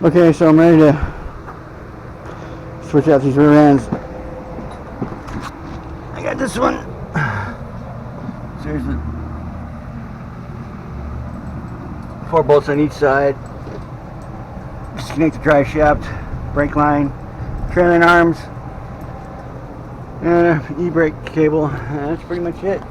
Okay, so I'm ready to switch out these rear ends. I got this one. Seriously. 4 bolts on each side. Disconnect the drive shaft, brake line, trailing arms, and an e-brake cable. That's pretty much it.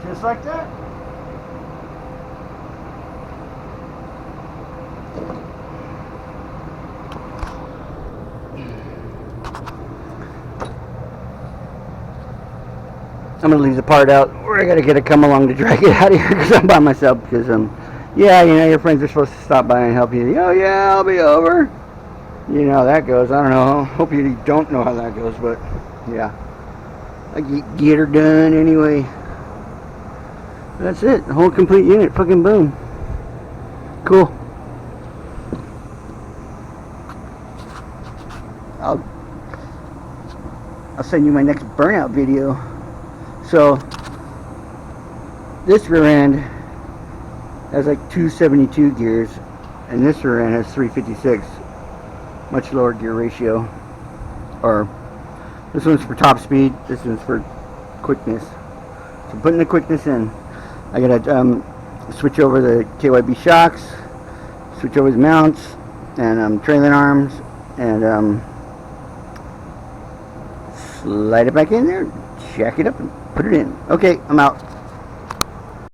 Just like that. I'm gonna leave the part out where I gotta get a come along to drag it out of here because I'm by myself. Because yeah, you know, your friends are supposed to stop by and help you. Oh yeah, I'll be over. You know how that goes. I don't know. Hope you don't know how that goes, but yeah, I get her done anyway. That's it. The whole complete unit. Fucking boom. Cool. I'll send you my next burnout video. So this rear end has like 272 gears, and this rear end has 356. Much lower gear ratio. Or this one's for top speed. This one's for quickness. So putting the quickness in, I gotta switch over the KYB shocks, switch over the mounts, and trailing arms, and slide it back in there, jack it up, and put it in. Okay, I'm out.